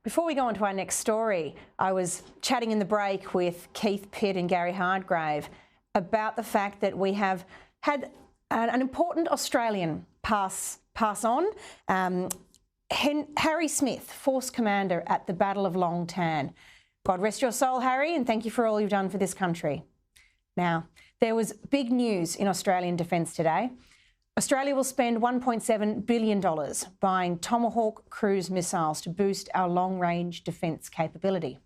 Before we go on to our next story, I was chatting in the break with Keith Pitt and Gary Hardgrave about the fact that we have had an important Australian pass on. Harry Smith, Force Commander at the Battle of Long Tan. God rest your soul, Harry, and thank you for all you've done for this country. Now, there was big news in Australian defence today. Australia will spend $1.7 billion buying Tomahawk cruise missiles to boost our long-range defence capability.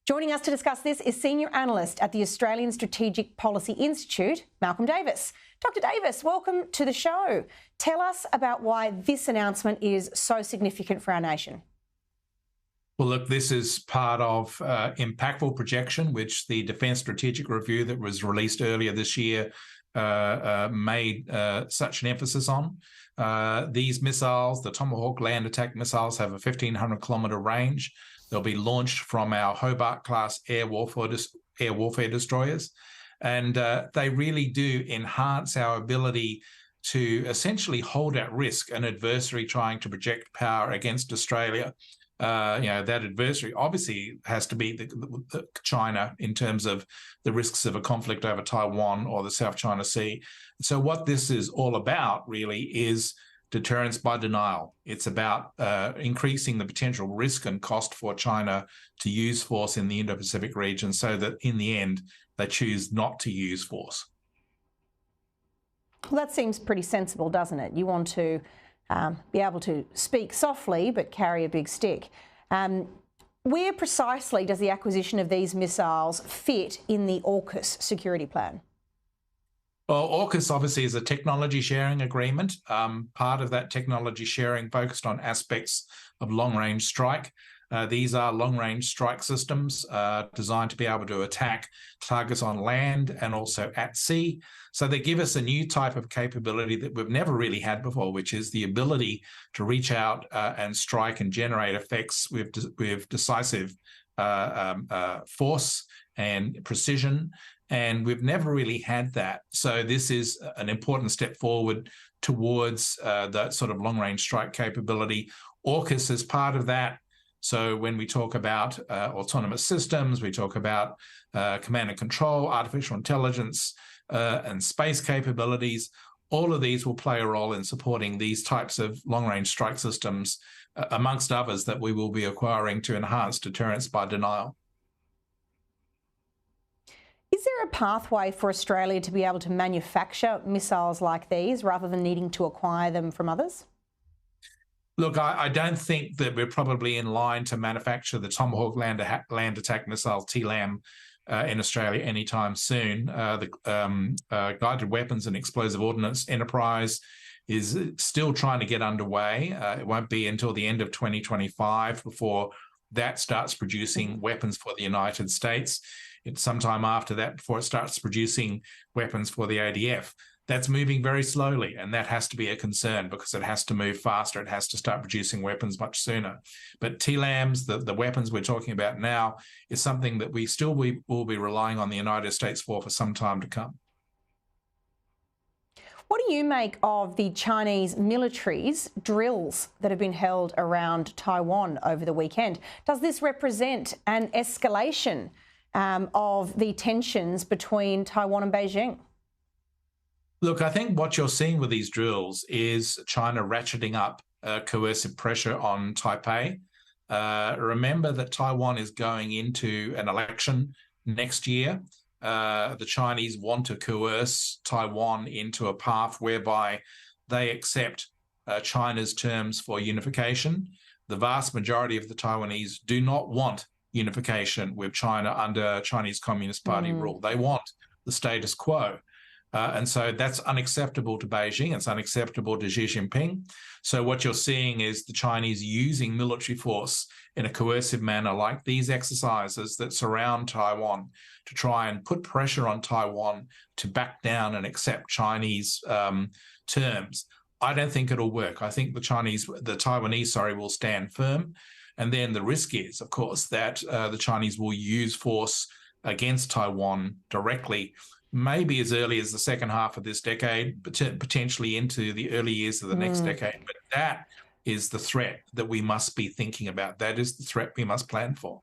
Joining us to discuss this is Senior Analyst at the Australian Strategic Policy Institute, Malcolm Davis. Dr Davis, welcome to the show. Tell us about why this announcement is so significant for our nation. Well, look, this is part of impactful projection, which the Defence Strategic Review that was released earlier this year made such an emphasis on. These missiles, the Tomahawk land attack missiles, have a 1,500-kilometre range. They'll be launched from our Hobart-class air warfare destroyers, and they really do enhance our ability to essentially hold at risk an adversary trying to project power against Australia. That adversary obviously has to be China in terms of the risks of a conflict over Taiwan or the South China Sea. So what this is all about really is deterrence by denial. It's about increasing the potential risk and cost for China to use force in the Indo-Pacific region so that in the end they choose not to use force. Well, that seems pretty sensible, doesn't it? You want to be able to speak softly but carry a big stick. Where precisely does the acquisition of these missiles fit in the Orcus security plan? Well, Orcus obviously is a technology sharing agreement. Part of that technology sharing focused on aspects of long-range strike. These are long-range strike systems designed to be able to attack targets on land and also at sea. So they give us a new type of capability that we've never really had before, which is the ability to reach out and strike and generate effects with decisive force and precision. And we've never really had that. So this is an important step forward towards that sort of long-range strike capability. Orcus is part of that. So when we talk about autonomous systems, we talk about command and control, artificial intelligence, and space capabilities. All of these will play a role in supporting these types of long-range strike systems, amongst others that we will be acquiring to enhance deterrence by denial. Is there a pathway for Australia to be able to manufacture missiles like these rather than needing to acquire them from others? Look, I don't think that we're probably in line to manufacture the Tomahawk land attack missile, TLAM, in Australia anytime soon. The Guided Weapons and Explosive Ordnance Enterprise is still trying to get underway. It won't be until the end of 2025 before that starts producing weapons for the United States. It's sometime after that before it starts producing weapons for the ADF. That's moving very slowly, and that has to be a concern because it has to move faster. It has to start producing weapons much sooner. But TLAMs, the weapons we're talking about now, is something that we still will be relying on the United States for some time to come. What do you make of the Chinese military's drills that have been held around Taiwan over the weekend? Does this represent an escalation of the tensions between Taiwan and Beijing? Look, I think what you're seeing with these drills is China ratcheting up coercive pressure on Taipei. Remember that Taiwan is going into an election next year. The Chinese want to coerce Taiwan into a path whereby they accept China's terms for unification. The vast majority of the Taiwanese do not want unification with China under Chinese Communist Party rule. They want the status quo. And so that's unacceptable to Beijing. It's unacceptable to Xi Jinping. So what you're seeing is the Chinese using military force in a coercive manner like these exercises that surround Taiwan to try and put pressure on Taiwan to back down and accept Chinese terms. I don't think it'll work. I think the Taiwanese, will stand firm. And then the risk is, of course, that the Chinese will use force against Taiwan directly, maybe as early as the second half of this decade, potentially into the early years of the next decade. But that is the threat that we must be thinking about. That is the threat we must plan for.